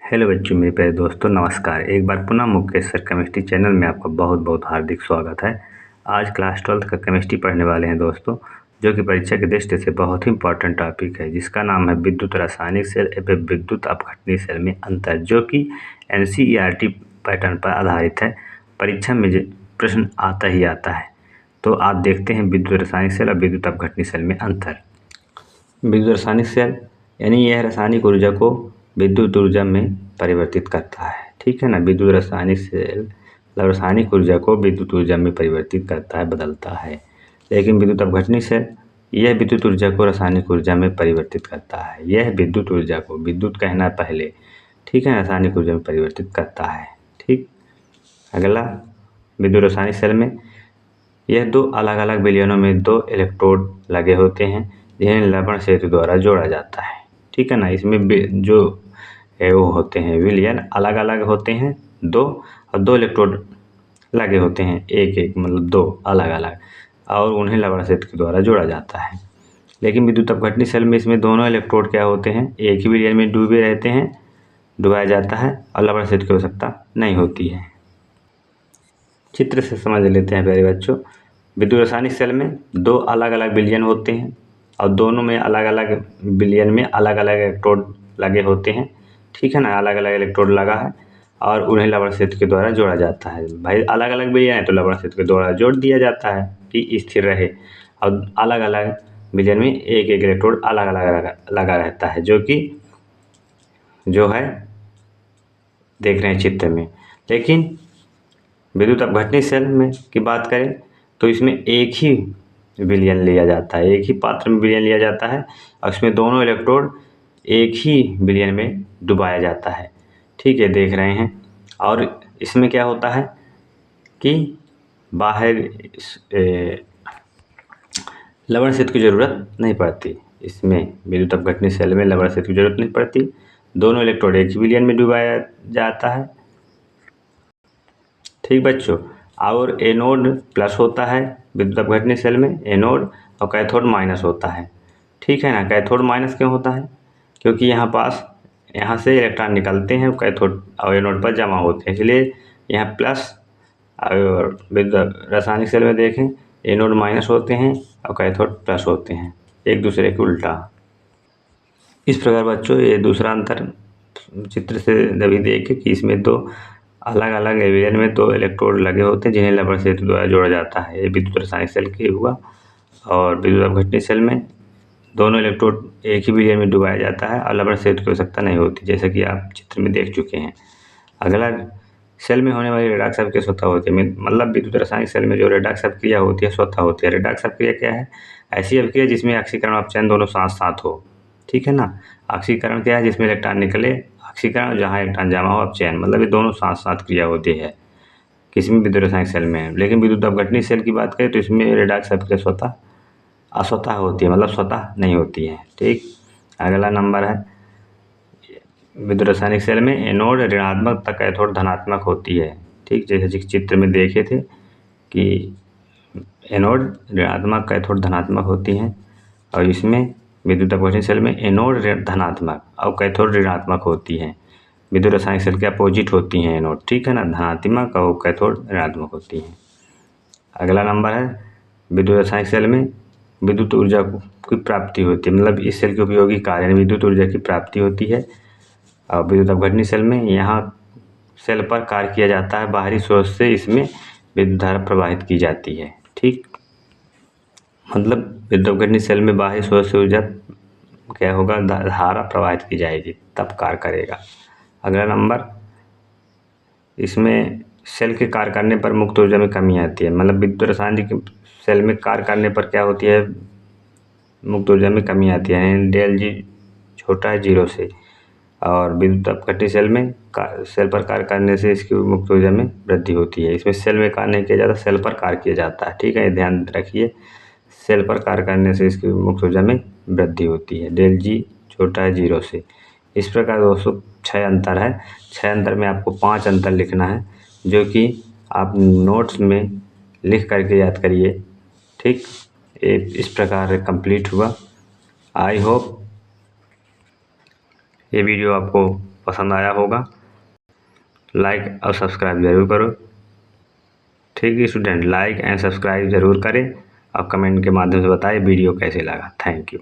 Hello बच्चों, मेरे प्यारे दोस्तों, नमस्कार। एक बार पुनः मुकेश सर केमिस्ट्री चैनल में आपका बहुत बहुत हार्दिक स्वागत है। आज क्लास 12th का केमिस्ट्री पढ़ने वाले हैं दोस्तों, जो कि परीक्षा की दृष्टि से बहुत ही इंपॉर्टेंट टॉपिक है, जिसका नाम है विद्युत रासायनिक सेल एवं विद्युत अपघटनीय सेल में अंतर, जो कि NCERT पैटर्न पर आधारित है। परीक्षा में प्रश्न आता ही आता है। तो आप देखते हैं विद्युत रासायनिक सेल और विद्युत अपघटनीय सेल में अंतर। विद्युत रासायनिक सेल यानी यह रासायनिक ऊर्जा को विद्युत ऊर्जा में परिवर्तित करता है। ठीक है ना। विद्युत रासायनिक सेल रासायनिक ऊर्जा को विद्युत ऊर्जा में परिवर्तित करता है, बदलता है। लेकिन विद्युत अपघटनीय सेल यह विद्युत ऊर्जा को रासायनिक ऊर्जा में परिवर्तित करता है। यह विद्युत ऊर्जा को, विद्युत कहना पहले, ठीक है, रासायनिक ऊर्जा में परिवर्तित करता है। ठीक। अगला, विद्युत रासायनिक सेल में यह दो अलग अलग विलयनों में दो इलेक्ट्रोड लगे होते हैं, जिन्हें लवण सेतु द्वारा जोड़ा जाता है। ठीक है ना। इसमें जो है वो होते हैं विलयन अलग अलग होते हैं, दो, और दो इलेक्ट्रोड लगे होते हैं, एक एक, मतलब दो अलग अलग, और उन्हें लवण सेतु के द्वारा जोड़ा जाता है। लेकिन विद्युत अपघटनीय सेल में इसमें दोनों इलेक्ट्रोड क्या होते हैं, एक ही विलयन में डूबे रहते हैं, डुबाया जाता है, और लवण सेतु की आवश्यकता नहीं होती है। चित्र से समझ लेते हैं प्यारे बच्चों। विद्युत रासायनिक सेल में दो अलग अलग विलयन होते हैं, और दोनों में अलग अलग विलयन में अलग अलग इलेक्ट्रोड लगे होते हैं। ठीक है ना। अलग अलग इलेक्ट्रोड लगा है और उन्हें लवण सेतु के द्वारा जोड़ा जाता है। भाई अलग अलग विलयन है तो लवण सेतु के द्वारा जोड़ दिया जाता है कि स्थिर रहे, और अलग अलग विलयन में एक एक इलेक्ट्रोड अलग अलग लगा रहता है, जो है देख रहे हैं चित्र में। लेकिन विद्युत अपघटनीय सेल में की बात करें तो इसमें एक ही विलयन लिया जाता है, एक ही पात्र में विलयन लिया जाता है, और इसमें दोनों इलेक्ट्रोड एक ही विलयन में डुबाया जाता है। ठीक है, देख रहे हैं। और इसमें क्या होता है कि बाहर लवण सेतु की ज़रूरत नहीं पड़ती। इसमें विद्युत अपघटनीय सेल में लवण सेतु की जरूरत नहीं पड़ती, दोनों इलेक्ट्रोड एक ही विलयन में डुबाया जाता है। ठीक बच्चों। और एनोड प्लस होता है विद्युत अपघटनीय सेल में, एनोड, और कैथोड माइनस होता है। ठीक है ना। कैथोड माइनस क्यों होता है? क्योंकि यहाँ से इलेक्ट्रॉन निकलते हैं, कैथोड और एनोड पर जमा होते हैं, इसलिए यहाँ प्लस। और विद्युत रासायनिक सेल में देखें, एनोड माइनस होते हैं और कैथोड प्लस होते हैं, एक दूसरे के उल्टा। इस प्रकार बच्चों ये दूसरा अंतर चित्र से अभी देखें कि इसमें दो अलग अलग विलयन में दो इलेक्ट्रोड लगे होते हैं, जिन्हें लवण सेतु द्वारा जोड़ा जाता है। ये विद्युत रासायनिक सेल के हुआ। और विद्युत अपघटनीय सेल में दोनों इलेक्ट्रोड एक ही विलयन में डुबाया जाता है और लवण सेतु की आवश्यकता नहीं होती, जैसा कि आप चित्र में देख चुके हैं। अगला, सेल में होने वाली रेडॉक्स अभिक्रिया स्वतः होती है। मतलब विद्युत रासायनिक सेल में जो रेडॉक्स अभिक्रिया होती है स्वतः होती है। रेडॉक्स अभिक्रिया क्या है? ऐसी अभिक्रिया जिसमें ऑक्सीकरण और अपचयन दोनों साथ साथ हो। ठीक है ना। ऑक्सीकरण क्या है? जिसमें इलेक्ट्रॉन निकले, ऑक्सीकरण, जहाँ इलेक्ट्रॉन जमा हो अपचयन, मतलब ये दोनों साथ साथ क्रिया होती है किसी में विद्युत रासायनिक सेल में। लेकिन विद्युत अपघटनीय सेल की बात करें तो इसमें रेडॉक्स अभिक्रिया स्वतः अस्वतः होती है, मतलब स्वतः नहीं होती है। ठीक। अगला नंबर है, विद्युत रासायनिक सेल में एनोड ऋणात्मक तथा कैथोड धनात्मक होती है। ठीक, जैसे चित्र में देखे थे कि एनोड ऋणात्मक, कैथोड धनात्मक होती हैं। और इसमें विद्युत अपघटनीय सेल में एनोड धनात्मक और कैथोड ऋणात्मक होती हैं। विद्युत रासायनिक सेल के अपोजिट होती हैं एनोड। ठीक है ना। धनात्मक और कैथोड ऋणात्मक होती हैं। अगला नंबर है, विद्युत रासायनिक सेल में विद्युत ऊर्जा की प्राप्ति होती है, मतलब इस सेल के उपयोगी कार्य विद्युत ऊर्जा की प्राप्ति होती है। और विद्युत अपघटनीय सेल में यहाँ सेल पर कार्य किया जाता है, बाहरी स्रोत से इसमें विद्युत धारा प्रवाहित की जाती है। ठीक। मतलब विद्युत अपघटनीय सेल में बाहरी स्रोत से ऊर्जा क्या होगा, धारा प्रवाहित की जाएगी, तब कार्य करेगा। अगला नंबर, इसमें सेल के कार्य करने पर मुक्त ऊर्जा में कमी आती है। मतलब विद्युत रासायनिक सेल में कार्य करने पर क्या होती है, मुक्त ऊर्जा में कमी आती है, डेल जी छोटा है 0 से। और विद्युत अपघटनीय सेल में सेल पर कार्य करने से इसकी मुक्त ऊर्जा में वृद्धि होती है। इसमें सेल में कार्य नहीं किया जाता, सेल पर कार्य किया जाता है। ठीक है, ये ध्यान रखिए, सेल पर कार्य करने से इसकी मुक्त ऊर्जा में वृद्धि होती है, डेल जी छोटा है 0 से। इस प्रकार दोस्तों 6 अंतर है। 6 अंतर में आपको 5 अंतर लिखना है, जो कि आप नोट्स में लिख करके याद करिए। ठीक। इस प्रकार कंप्लीट हुआ। आई होप ये वीडियो आपको पसंद आया होगा। लाइक और सब्सक्राइब ज़रूर करो। ठीक है स्टूडेंट, लाइक एंड सब्सक्राइब ज़रूर करें और कमेंट के माध्यम से बताएं वीडियो कैसे लगा। Thank you.